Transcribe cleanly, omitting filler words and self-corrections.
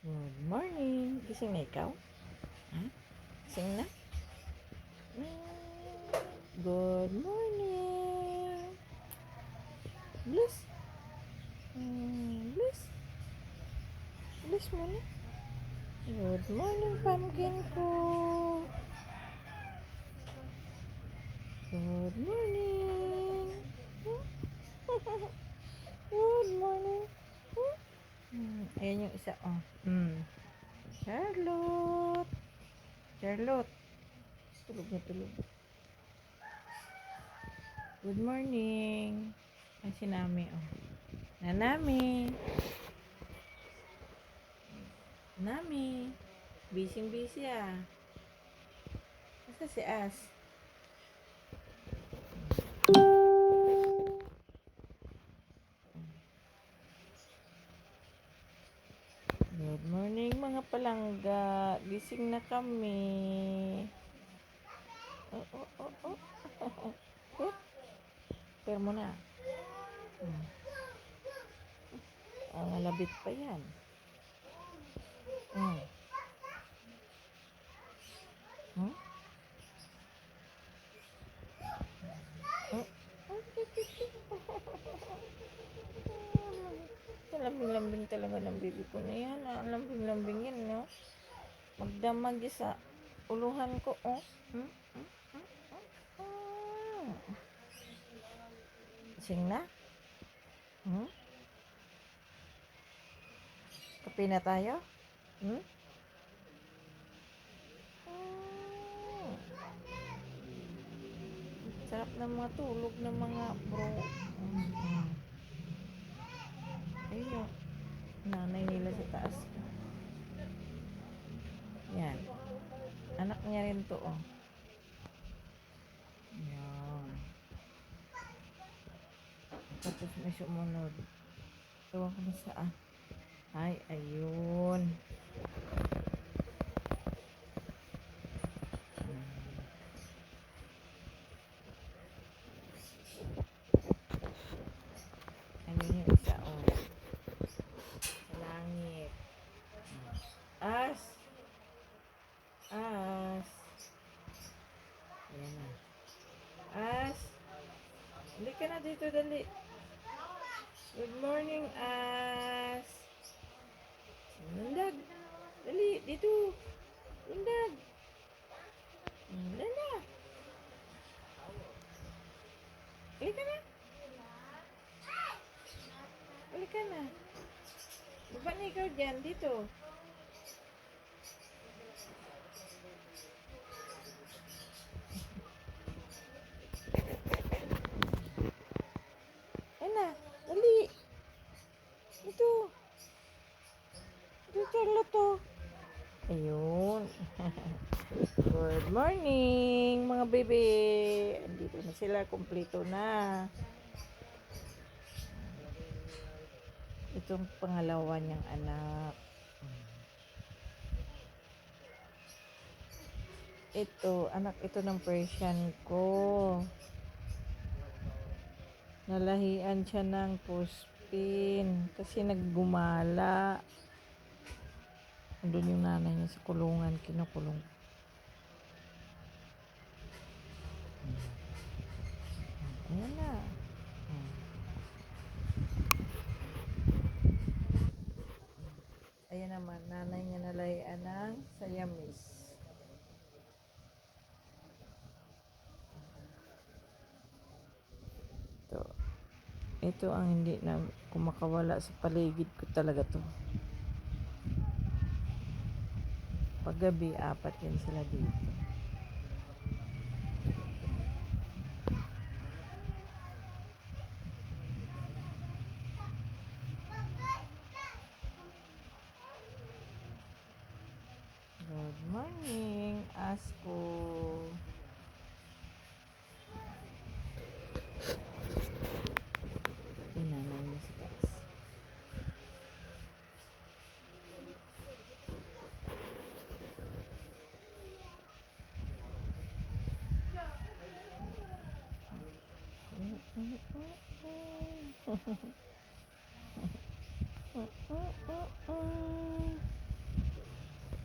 Good morning. Gising na ikaw? Ha? Gising na? Good morning. Bless. Bless. Bless mo na. Good morning, pumpkin ko. Good morning. Good morning. Ayan yung isa. Oh. Charlotte. Charlotte. Tulog na tulog. Good morning. Ay, si Nami. Oh. Nanami. Nami. Busy ah. Asa si As? Good morning mga palangga. Gising na kami. Oh. Pero mo na. Labit pa yan. Hmm? Lambing-lambing talaga ng baby ko na yan. Lambing-lambing yan, no? Magdamag sa uluhan ko, oh. Sing na? Kape na tayo? Sarap ng mga tulog ng mga bro. Ayun yung nanay nila sa taas. Yan. Anak niya rin to, oh. Yan. Tapos may sumunod. Ewan ko na saan. Ay, ayun. Ayun yung isa, oh. Sa langit. As. Ayan na. As. Dali ka na dito, dali. Good morning, As. Lundag. Dali, dito. Lundag. Dala. Dali ka na. Dali ka na. Baba na ikaw dyan, dito. Ayan na. Dali. Dito. Dito, Charlotte. Ayun. Good morning, mga bebe. Andito na sila. Kompleto na. Itong pangalawa niyang anak. Ito, anak ito ng Persian ko. Nalahian siya ng puspin kasi naggumala. Andun yung nanay niya sa kulungan, kinukulong. Ayan na. Ayan naman, nanay niya nalahian ng Siamese. Ito ang hindi na kumakawala sa paligid ko talaga to. Paggabi, 4 yan sila dito. Good morning, Asko. Inanay niya sa taas.